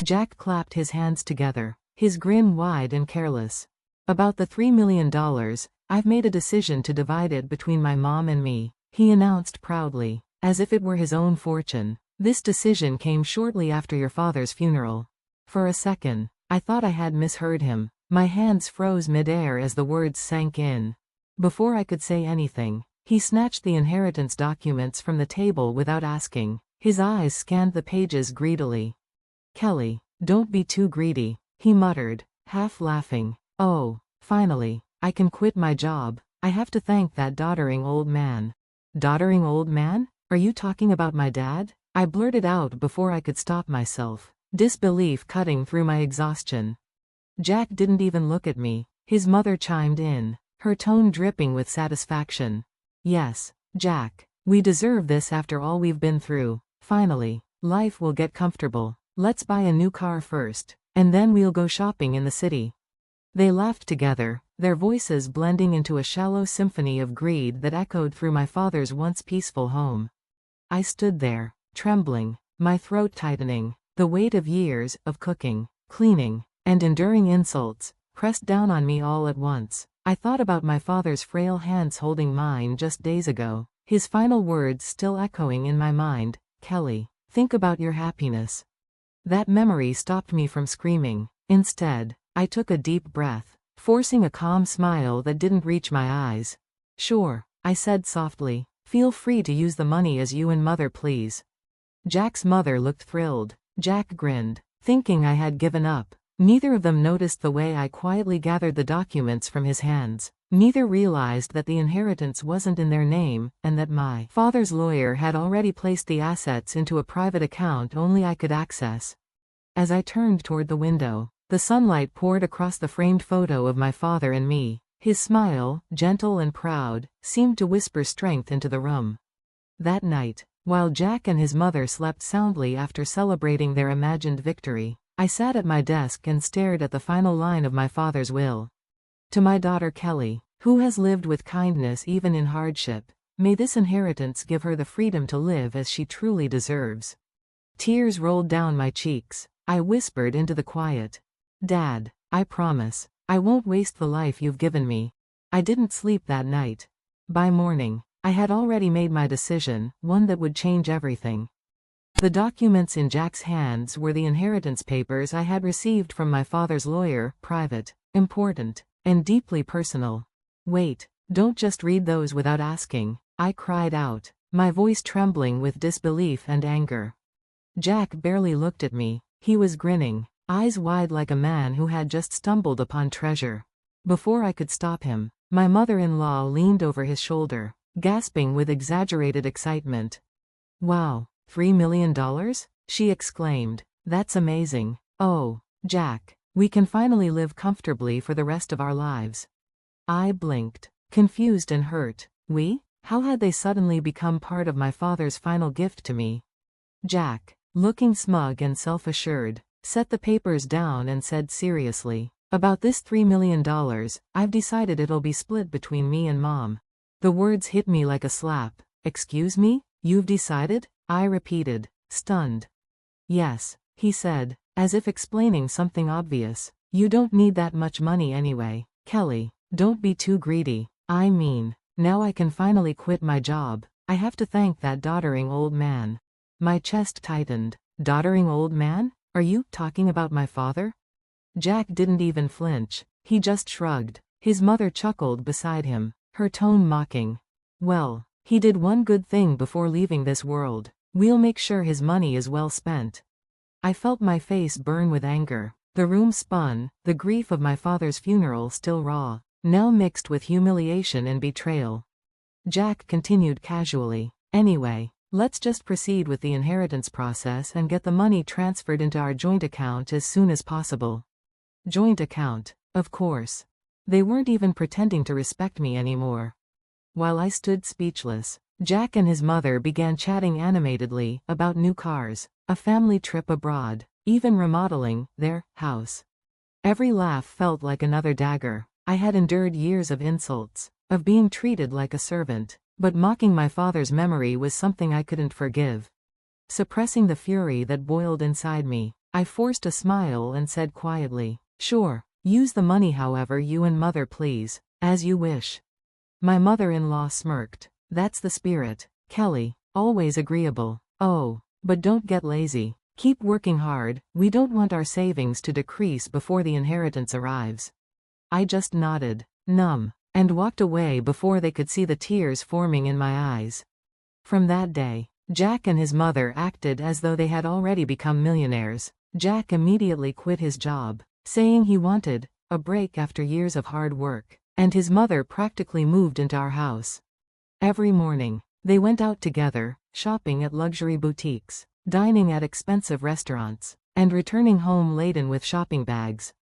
Jack clapped his hands together, his grin wide and careless. About the $3 million, I've made a decision to divide it between my mom and me, he announced proudly, as if it were his own fortune. This decision came shortly after your father's funeral. For a second, I thought I had misheard him. My hands froze mid-air as the words sank in. Before I could say anything, he snatched the inheritance documents from the table without asking. His eyes scanned the pages greedily. Kelly, don't be too greedy, he muttered, half laughing. Oh, finally, I can quit my job. I have to thank that doddering old man. Doddering old man? Are you talking about my dad? I blurted out before I could stop myself, disbelief cutting through my exhaustion. Jack didn't even look at me. His mother chimed in, her tone dripping with satisfaction. Yes, Jack, we deserve this after all we've been through. Finally, life will get comfortable. Let's buy a new car first, and then we'll go shopping in the city. They laughed together, their voices blending into a shallow symphony of greed that echoed through my father's once peaceful home. I stood there, trembling, my throat tightening, the weight of years of cooking, cleaning, and enduring insults pressed down on me all at once. I thought about my father's frail hands holding mine just days ago, his final words still echoing in my mind, Kelly, think about your happiness. That memory stopped me from screaming. Instead, I took a deep breath, forcing a calm smile that didn't reach my eyes. Sure, I said softly, feel free to use the money as you and mother please. Jack's mother looked thrilled. Jack grinned, thinking I had given up. Neither of them noticed the way I quietly gathered the documents from his hands. Neither realized that the inheritance wasn't in their name, and that my father's lawyer had already placed the assets into a private account only I could access. As I turned toward the window, the sunlight poured across the framed photo of my father and me. His smile, gentle and proud, seemed to whisper strength into the room. That night, while Jack and his mother slept soundly after celebrating their imagined victory, I sat at my desk and stared at the final line of my father's will. To my daughter Kelly, who has lived with kindness even in hardship, may this inheritance give her the freedom to live as she truly deserves. Tears rolled down my cheeks. I whispered into the quiet. Dad, I promise, I won't waste the life you've given me. I didn't sleep that night. By morning, I had already made my decision, one that would change everything. The documents in Jack's hands were the inheritance papers I had received from my father's lawyer, private, important, and deeply personal. Wait, don't just read those without asking, I cried out, my voice trembling with disbelief and anger. Jack barely looked at me. He was grinning, eyes wide like a man who had just stumbled upon treasure. Before I could stop him, my mother-in-law leaned over his shoulder, gasping with exaggerated excitement. Wow, $3 million? She exclaimed. That's amazing. Oh, Jack, we can finally live comfortably for the rest of our lives. I blinked, confused and hurt. We? How had they suddenly become part of my father's final gift to me? Jack, looking smug and self-assured, set the papers down and said seriously, about this $3 million, I've decided it'll be split between me and Mom. The words hit me like a slap. Excuse me? You've decided? I repeated, stunned. Yes, he said, as if explaining something obvious. You don't need that much money anyway. Kelly, don't be too greedy. I mean, now I can finally quit my job. I have to thank that doddering old man. My chest tightened. Doddering old man? Are you talking about my father? Jack didn't even flinch. He just shrugged. His mother chuckled beside him, her tone mocking. Well, he did one good thing before leaving this world. We'll make sure his money is well spent. I felt my face burn with anger. The room spun, the grief of my father's funeral still raw, now mixed with humiliation and betrayal. Jack continued casually. Anyway, let's just proceed with the inheritance process and get the money transferred into our joint account as soon as possible. Joint account, of course. They weren't even pretending to respect me anymore. While I stood speechless, Jack and his mother began chatting animatedly about new cars, a family trip abroad, even remodeling their house. Every laugh felt like another dagger. I had endured years of insults, of being treated like a servant, but mocking my father's memory was something I couldn't forgive. Suppressing the fury that boiled inside me, I forced a smile and said quietly, "Sure. Use the money however you and mother please. As you wish." My mother-in-law smirked. "That's the spirit, Kelly. Always agreeable. Oh, but don't get lazy. Keep working hard. We don't want our savings to decrease before the inheritance arrives." I just nodded, numb, and walked away before they could see the tears forming in my eyes. From that day, Jack and his mother acted as though they had already become millionaires. Jack immediately quit his job, saying he wanted a break after years of hard work, and his mother practically moved into our house. Every morning, they went out together, shopping at luxury boutiques, dining at expensive restaurants, and returning home laden with shopping bags.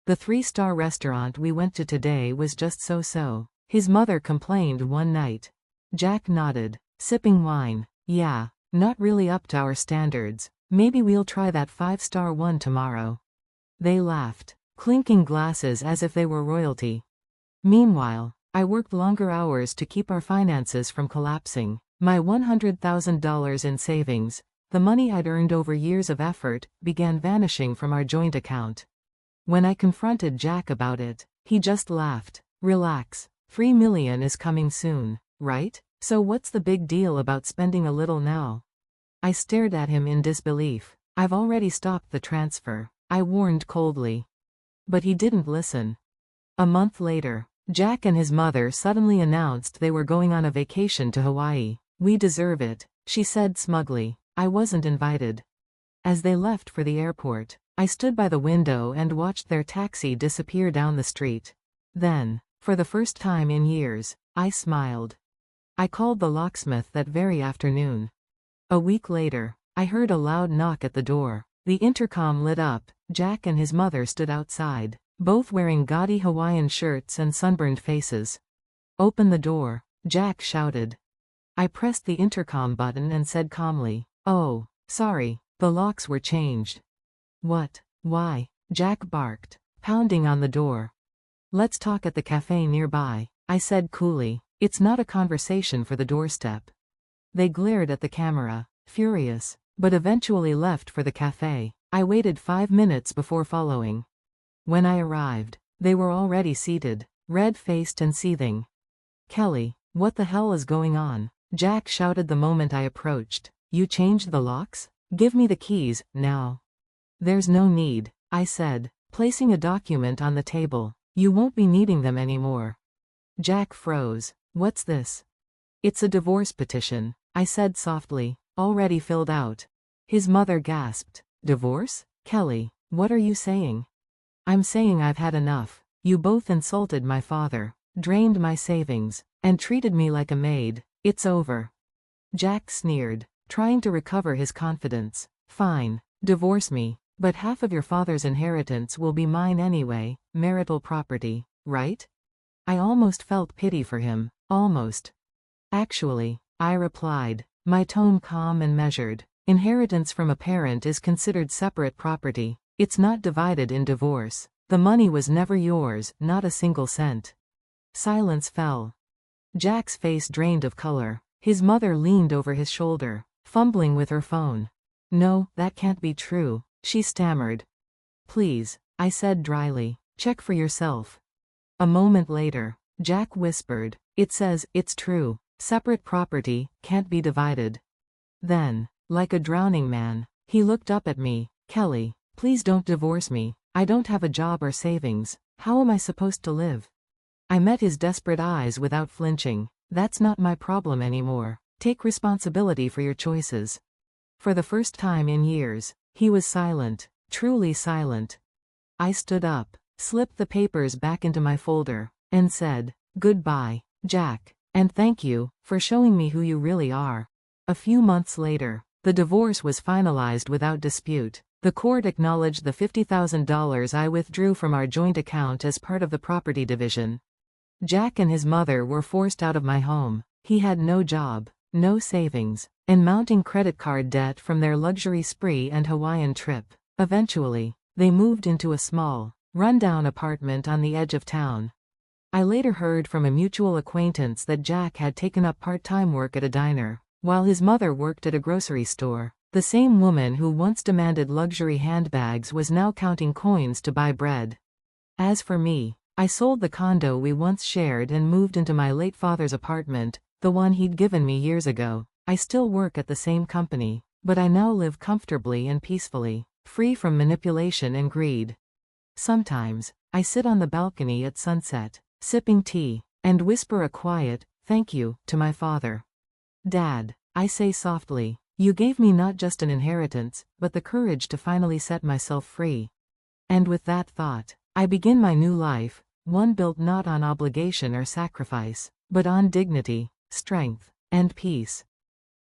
The 3-star restaurant we went to today was just so-so. His mother complained one night. Jack nodded, sipping wine. "Yeah, not really up to our standards. Maybe we'll try that 5-star one tomorrow." They laughed, clinking glasses as if they were royalty. Meanwhile, I worked longer hours to keep our finances from collapsing. My $100,000 in savings, the money I'd earned over years of effort, began vanishing from our joint account. When I confronted Jack about it, he just laughed. "Relax, $3 million is coming soon, right? So what's the big deal about spending a little now?" I stared at him in disbelief. "I've already stopped the transfer," I warned coldly. But he didn't listen. A month later, Jack and his mother suddenly announced they were going on a vacation to Hawaii. "We deserve it," she said smugly. I wasn't invited. As they left for the airport, I stood by the window and watched their taxi disappear down the street. Then, for the first time in years, I smiled. I called the locksmith that very afternoon. A week later, I heard a loud knock at the door. The intercom lit up. Jack and his mother stood outside, both wearing gaudy Hawaiian shirts and sunburned faces. "Open the door," Jack shouted. I pressed the intercom button and said calmly, "Oh, sorry, the locks were changed." "What? Why?" Jack barked, pounding on the door. "Let's talk at the cafe nearby," I said coolly. "It's not a conversation for the doorstep." They glared at the camera, furious, but eventually left for the cafe. I waited 5 minutes before following. When I arrived, they were already seated, red-faced and seething. "Kelly, what the hell is going on?" Jack shouted the moment I approached. "You changed the locks? Give me the keys, now." "There's no need," I said, placing a document on the table. "You won't be needing them anymore." Jack froze. "What's this?" "It's a divorce petition," I said softly, "already filled out." His mother gasped. "Divorce? Kelly, what are you saying?" "I'm saying I've had enough. You both insulted my father, drained my savings, and treated me like a maid. It's over." Jack sneered, trying to recover his confidence. "Fine, divorce me, but half of your father's inheritance will be mine anyway, marital property, right?" I almost felt pity for him, almost. "Actually," I replied, my tone calm and measured, "inheritance from a parent is considered separate property. It's not divided in divorce. The money was never yours, not a single cent." Silence fell. Jack's face drained of color. His mother leaned over his shoulder, fumbling with her phone. "No, that can't be true," she stammered. "Please," I said dryly, "check for yourself." A moment later, Jack whispered, "It says, it's true. Separate property, can't be divided." Then, like a drowning man, he looked up at me. "Kelly, please don't divorce me. I don't have a job or savings. How am I supposed to live?" I met his desperate eyes without flinching. "That's not my problem anymore. Take responsibility for your choices." For the first time in years, he was silent, truly silent. I stood up, slipped the papers back into my folder, and said, "Goodbye, Jack, and thank you for showing me who you really are." A few months later, the divorce was finalized without dispute. The court acknowledged the $50,000 I withdrew from our joint account as part of the property division. Jack and his mother were forced out of my home. He had no job, no savings, and mounting credit card debt from their luxury spree and Hawaiian trip. Eventually, they moved into a small, rundown apartment on the edge of town. I later heard from a mutual acquaintance that Jack had taken up part-time work at a diner, while his mother worked at a grocery store. The same woman who once demanded luxury handbags was now counting coins to buy bread. As for me, I sold the condo we once shared and moved into my late father's apartment, the one he'd given me years ago. I still work at the same company, but I now live comfortably and peacefully, free from manipulation and greed. Sometimes, I sit on the balcony at sunset, sipping tea, and whisper a quiet, "Thank you," to my father. "Dad," I say softly, "you gave me not just an inheritance, but the courage to finally set myself free." And with that thought, I begin my new life, one built not on obligation or sacrifice, but on dignity, strength, and peace.